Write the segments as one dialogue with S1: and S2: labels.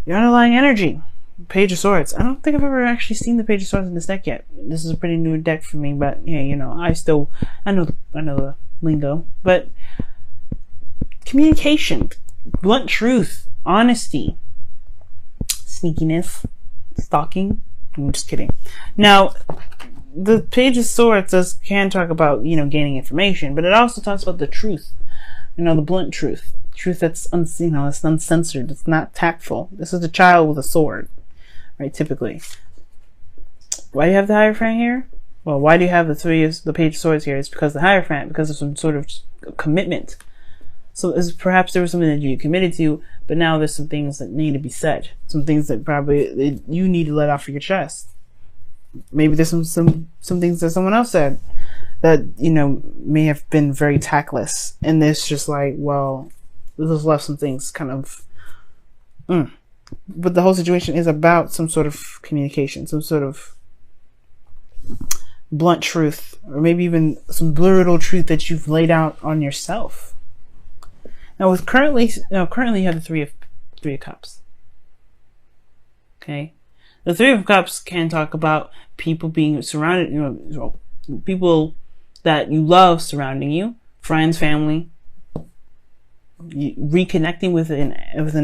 S1: Your underlying energy. Page of Swords. I don't think I've ever actually seen the Page of Swords in this deck yet. This is a pretty new deck for me, but yeah, you know, I know the lingo. But communication, blunt truth, honesty, sneakiness, stalking. I'm just kidding. Now, the Page of Swords can talk about, you know, gaining information, but it also talks about the truth. You know, the blunt truth. Truth that's it's uncensored. It's not tactful. This is a child with a sword, right? Typically. Why do you have the Hierophant here? Well, why do you have the Page of Swords here? It's because the Hierophant, because of some sort of commitment. So perhaps there was something that you committed to, but now there's some things that need to be said. Some things that probably you need to let off of your chest. Maybe there's some things that someone else said that, you know, may have been very tactless, and it's just like, well, this has left some things kind of but the whole situation is about some sort of communication, some sort of blunt truth, or maybe even some brutal truth that you've laid out on yourself. Now with currently you have the Three of Cups. Okay? The Three of Cups can talk about people being surrounded, you know, people that you love surrounding you, friends, family, reconnecting with an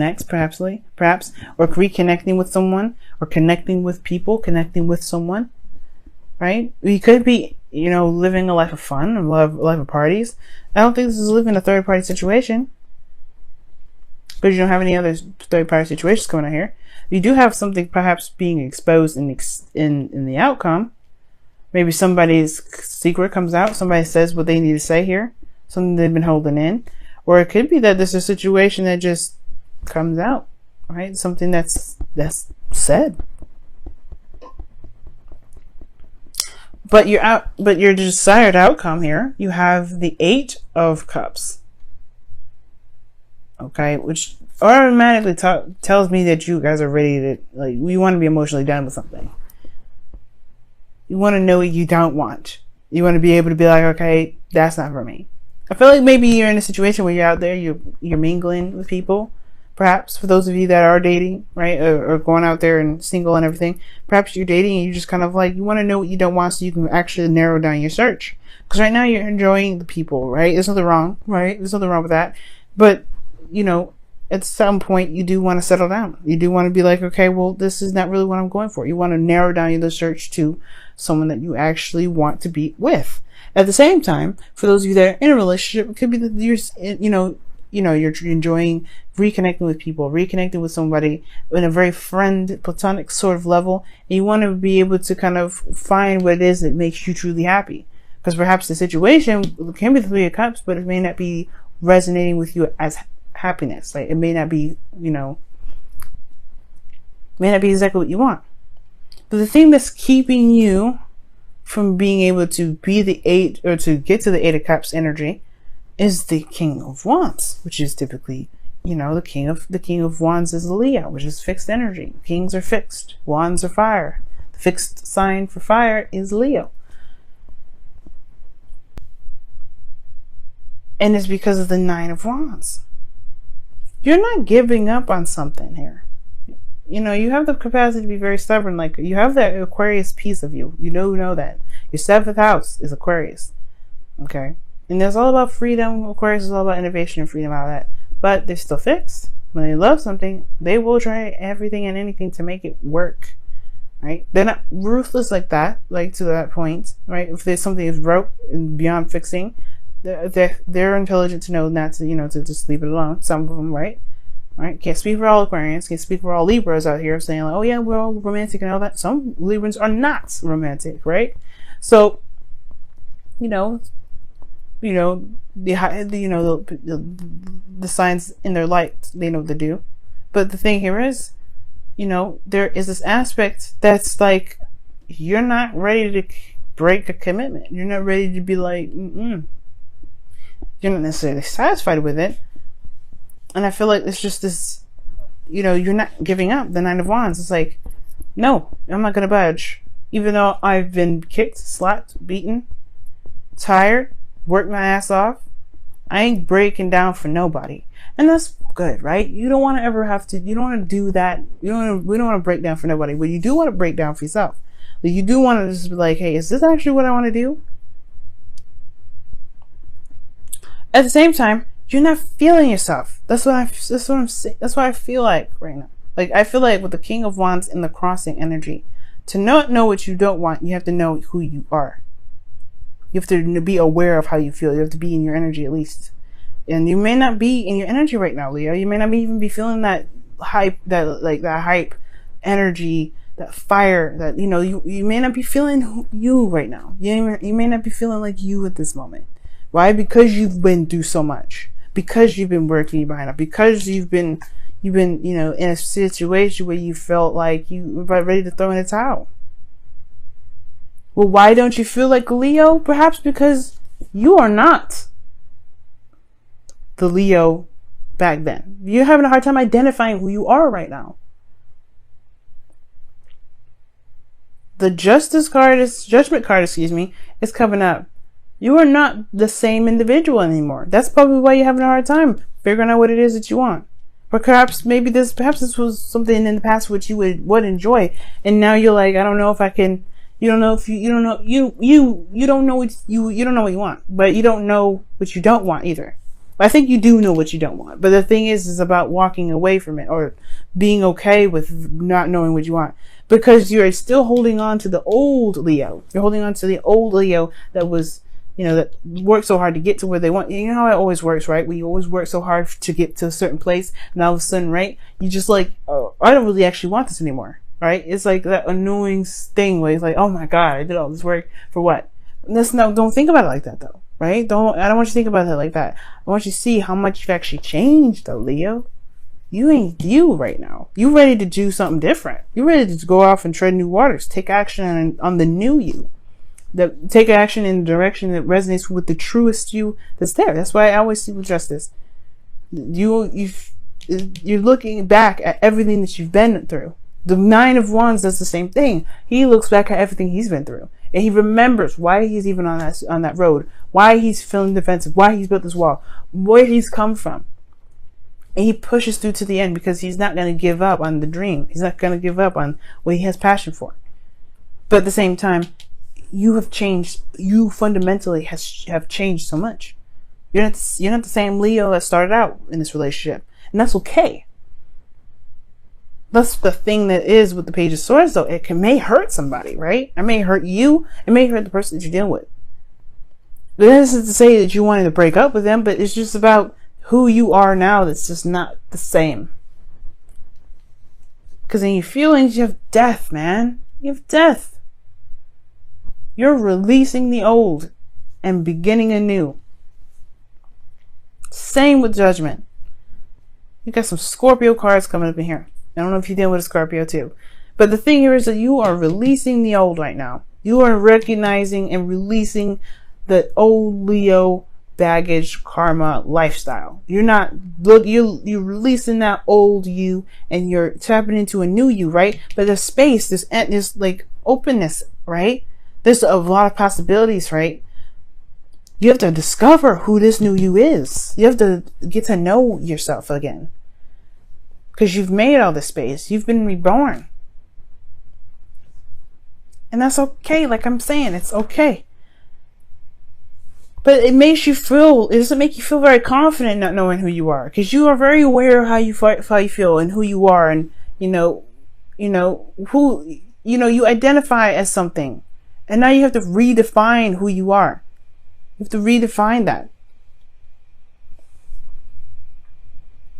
S1: ex, perhaps, or reconnecting with someone, or connecting with people, connecting with someone, right? You could be, you know, living a life of fun, a life of parties. I don't think this is living a third-party situation, because you don't have any other third-party situations going on here. You do have something perhaps being exposed in the outcome. Maybe somebody's secret comes out. Somebody says what they need to say here. Something they've been holding in. Or it could be that there's a situation that just comes out, right? Something that's said. But your desired outcome here, you have the Eight of Cups. Okay, which automatically tells me that you guys are ready to, like, you want to be emotionally done with something. You want to know what you don't want. You want to be able to be like, okay, that's not for me. I feel like maybe you're in a situation where you're out there, you're mingling with people. Perhaps for those of you that are dating, right, or going out there and single and everything, perhaps you're dating and you just kind of like, you want to know what you don't want so you can actually narrow down your search. Because right now you're enjoying the people, right? There's nothing wrong, right? There's nothing wrong with that. But, you know, at some point you do want to settle down. You do want to be like, okay, well, this is not really what I'm going for. You want to narrow down your search to someone that you actually want to be with. At the same time, for those of you that are in a relationship, it could be that you're enjoying reconnecting with people, reconnecting with somebody in a very platonic sort of level, and you want to be able to kind of find what it is that makes you truly happy. Because perhaps the situation can be the Three of Cups, but it may not be resonating with you as happiness. Like, it may not be, may not be exactly what you want. But the thing that's keeping you from being able to be the Eight, or to get to the Eight of Cups energy, is the King of Wands, which is typically, the King of Wands is Leo, which is fixed energy. Kings are fixed. Wands are fire. The fixed sign for fire is Leo. And it's because of the Nine of Wands. You're not giving up on something here. You have the capacity to be very stubborn. Like, you have that Aquarius piece of you. You know that. Your 7th house is Aquarius. Okay? And it's all about freedom. Aquarius is all about innovation and freedom, all that. But they're still fixed. When they love something, they will try everything and anything to make it work. Right? They're not ruthless like that, like to that point. Right? If there's something that's broke and beyond fixing, they're intelligent to know not to, to just leave it alone. Some of them, right? Right? Can't speak for all Aquarians, can't speak for all Libras out here saying like, oh yeah, we're all romantic and all that. Some Librans are not romantic, right? So, the signs in their light, they know what to do. But the thing here is, there is this aspect that's like, you're not ready to break a commitment. You're not ready to be like, You're not necessarily satisfied with it. And I feel like it's just this, you're not giving up. The Nine of Wands. It's like, no, I'm not going to budge. Even though I've been kicked, slapped, beaten, tired, worked my ass off, I ain't breaking down for nobody. And that's good, right? You don't want to ever have to, you don't want to do that. We don't want to break down for nobody, but you do want to break down for yourself. Like, you do want to just be like, hey, is this actually what I want to do? At the same time, you're not feeling yourself. That's what I'm saying. That's what I feel like right now. Like, I feel like with the King of Wands and the crossing energy, to not know what you don't want, you have to know who you are. You have to be aware of how you feel. You have to be in your energy at least. And you may not be in your energy right now, Leo. You may not even be feeling that hype, that hype energy, that fire, that, you may not be feeling you right now. You may not be feeling like you at this moment. Why? Because you've been through so much. Because you've been working behind it. Because you've been, in a situation where you felt like you were ready to throw in the towel. Well, why don't you feel like Leo? Perhaps because you are not the Leo back then. You're having a hard time identifying who you are right now. The judgment card, is coming up. You are not the same individual anymore. That's probably why you're having a hard time figuring out what it is that you want. Perhaps this was something in the past which you would enjoy, and now you're like, I don't know if I can. You don't know what you want, but you don't know what you don't want either. But I think you do know what you don't want. But the thing is about walking away from it, or being okay with not knowing what you want, because you're still holding on to the old Leo. You're holding on to the old Leo that was, that worked so hard to get to where they want. You know how it always works, right? Where you always work so hard to get to a certain place, and all of a sudden, right, you just like, oh, I don't really actually want this anymore. Right? It's like that annoying thing where it's like, oh my God, I did all this work for what? Don't think about it like that though, right? I don't want you to think about it like that. I want you to see how much you've actually changed though, Leo. You ain't you right now. You ready to do something different. You ready to go off and tread new waters. Take action on the new you. Take action in the direction that resonates with the truest you that's there. That's why I always see with justice. You're looking back at everything that you've been through. The Nine of Wands does the same thing. He looks back at everything he's been through, and he remembers why he's even on that road, why he's feeling defensive, why he's built this wall, where he's come from, and he pushes through to the end because he's not going to give up on the dream. He's not going to give up on what he has passion for. But at the same time, you have changed. You fundamentally have changed so much. You're not the same Leo that started out in this relationship, and that's okay. That's the thing that is with the Page of Swords, though. It may hurt somebody, right? It may hurt you. It may hurt the person that you're dealing with. This isn't to say that you wanted to break up with them, but it's just about who you are now that's just not the same. Because in your feelings, you have death, man. You have death. You're releasing the old and beginning anew. Same with Judgment. You got some Scorpio cards coming up in here. I don't know if you're dealing with a Scorpio too. But the thing here is that you are releasing the old right now. You are recognizing and releasing the old Leo baggage, karma, lifestyle. You're releasing that old you and you're tapping into a new you, right? But there's space, there's like openness, right? There's a lot of possibilities, right? You have to discover who this new you is. You have to get to know yourself again. Because you've made all this space. You've been reborn. And that's okay. Like I'm saying, it's okay. But it doesn't make you feel very confident not knowing who you are. Because you are very aware of how you feel and who you are. And, you identify as something. And now you have to redefine who you are. You have to redefine that.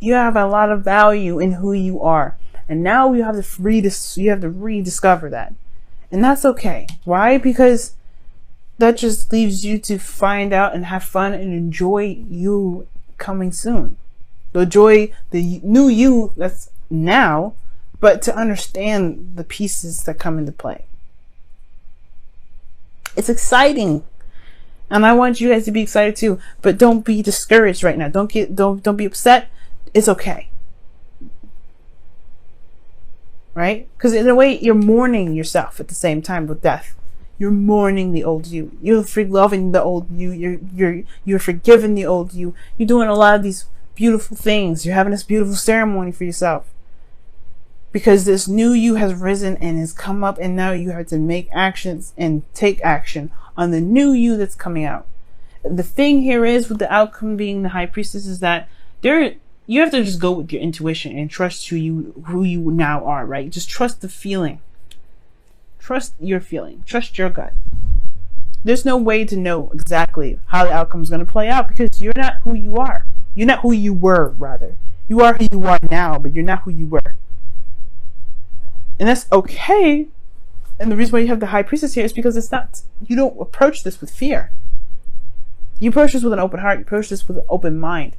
S1: You have a lot of value in who you are. And now you have to rediscover that. And that's okay. Why? Because that just leaves you to find out and have fun and enjoy you coming soon. Enjoy the new you that's now, but to understand the pieces that come into play. It's exciting. And I want you guys to be excited too. But don't be discouraged right now. Don't be upset. It's okay. Right? Because in a way, you're mourning yourself at the same time with death. You're mourning the old you. You're loving the old you. You're forgiving the old you. You're doing a lot of these beautiful things. You're having this beautiful ceremony for yourself. Because this new you has risen and has come up, and now you have to make actions and take action on the new you that's coming out. The thing here is, with the outcome being the high priestess, is that you have to just go with your intuition and trust who you now are, right? Just trust the feeling. Trust your feeling. Trust your gut. There's no way to know exactly how the outcome is going to play out, because you're not who you are. You're not who you were, rather. You are who you are now, but you're not who you were. And that's okay. And the reason why you have the high priestess here is because you don't approach this with fear. You approach this with an open heart. You approach this with an open mind.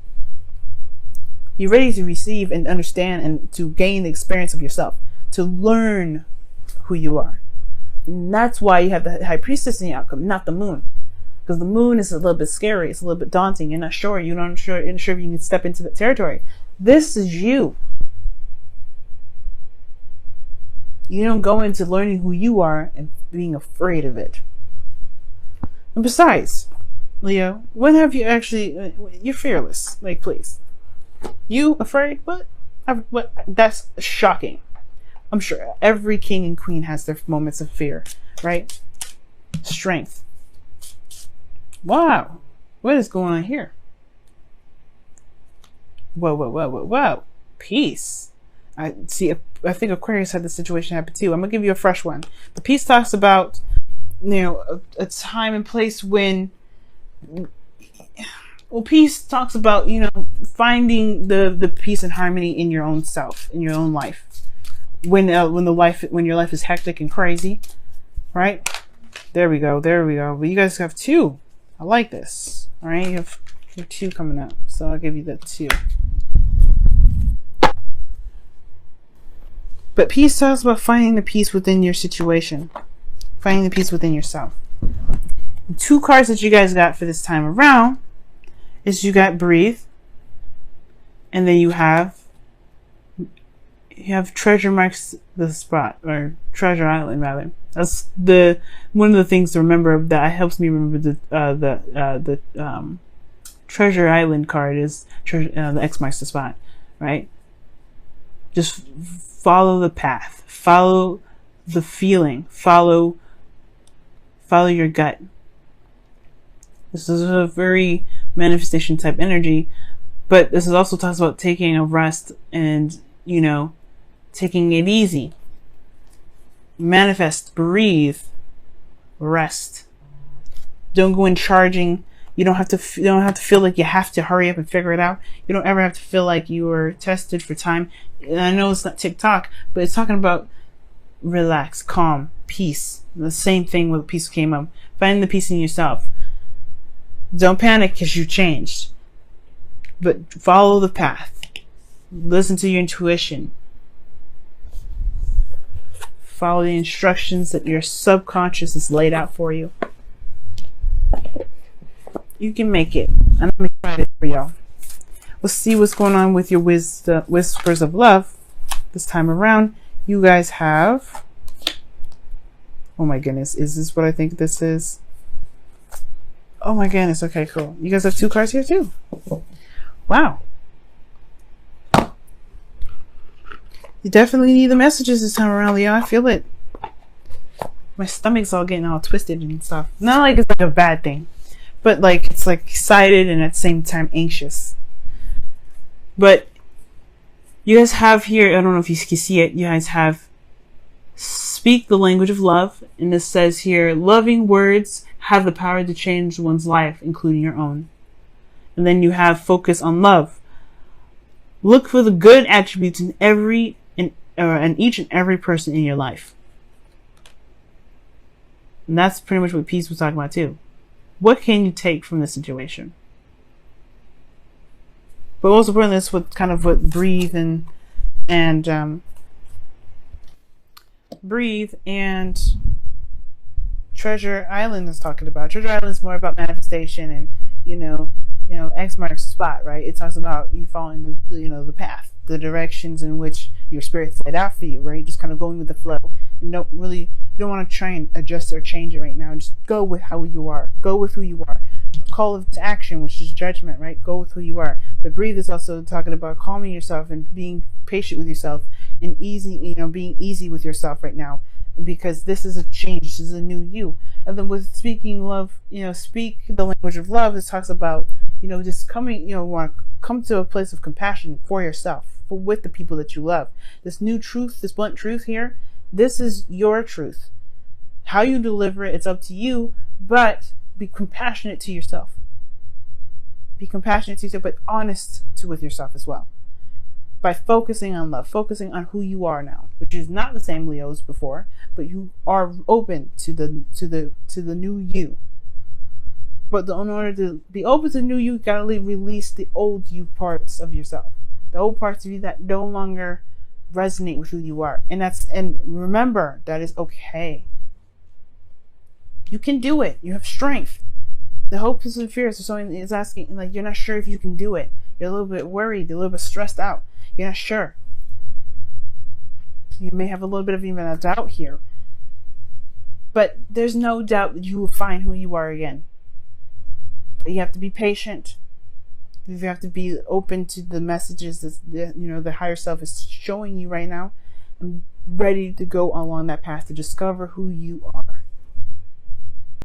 S1: You're ready to receive and understand and to gain the experience of yourself, to learn who you are. And that's why you have the high priestess in the outcome, not the moon. Because the moon is a little bit scary. It's a little bit daunting. You're not sure. You're not sure if you can step into that territory. This is you. You don't go into learning who you are and being afraid of it. And besides, Leo, when have you actually... You're fearless. Like, please. You afraid? What? That's shocking. I'm sure every king and queen has their moments of fear, right? Strength. Wow. What is going on here? Whoa. Peace. I think Aquarius had this situation happen too. I'm gonna give you a fresh one. The peace talks about, a time and place when, peace talks about, finding the peace and harmony in your own self, in your own life. When your life is hectic and crazy, right? There we go. But you guys have 2. I like this. All right, you have 2 coming up, so I'll give you the 2. But peace talks about finding the peace within your situation, finding the peace within yourself. The 2 cards that you guys got for this time around is you got breathe, and then you have treasure marks the spot, or treasure island rather. That's one of the things to remember that helps me remember the treasure island card is the X marks the spot, right? Just follow the path, follow the feeling, follow your gut. This is a very manifestation type energy, but this is also talks about taking a rest and, taking it easy. Manifest, breathe, rest. Don't go in charging. You don't have to feel like you have to hurry up and figure it out. You don't ever have to feel like you were tested for time. And I know it's not TikTok, but it's talking about relax, calm, peace. The same thing with peace came up. Finding the peace in yourself. Don't panic because you changed. But follow the path. Listen to your intuition. Follow the instructions that your subconscious has laid out for you. You can make it. And I'm excited for y'all. Let's see what's going on with your whispers of love this time around. You guys have... Oh my goodness. Is this what I think this is? Oh my goodness. Okay, cool. You guys have 2 cards here too. Wow. You definitely need the messages this time around, Leo. I feel it. My stomach's all getting all twisted and stuff. Not like it's like a bad thing, but like it's like excited and at the same time anxious. But you guys have here, I don't know if you can see it, you guys have speak the language of love. And this says here, loving words have the power to change one's life, including your own. And then you have focus on love. Look for the good attributes in each and every person in your life. And that's pretty much what peace was talking about too. What can you take from this situation? But also putting this with kind of what breathe and Treasure Island is talking about. Treasure Island is more about manifestation and X marks the spot, right? It talks about you following the path, the directions in which your spirit's laid out for you, right? Just kind of going with the flow. And you don't want to try and adjust or change it right now. Just go with how you are. Go with who you are. call to action, which is judgment, right? Go with who you are. But breathe is also talking about calming yourself and being patient with yourself and easy, being easy with yourself right now, because this is a change. This is a new you. And then with speaking love, speak the language of love. It talks about, just coming, want to come to a place of compassion for yourself, with the people that you love. This new truth, this blunt truth here, this is your truth. How you deliver it, it's up to you, but be compassionate to yourself. Be compassionate to yourself, but honest with yourself as well. By focusing on love, focusing on who you are now, which is not the same Leo as before, but you are open to the new you. But in order to be open to the new you gotta release the old you parts of yourself, the old parts of you that no longer resonate with who you are, and remember that is okay. You can do it. You have strength. The hopeless and fears of someone is asking, like, you're not sure if you can do it. You're a little bit worried, a little bit stressed out. You're not sure. You may have a little bit of even a doubt here. But there's no doubt that you will find who you are again. But you have to be patient. You have to be open to the messages that the higher self is showing you right now, and ready to go along that path to discover who you are.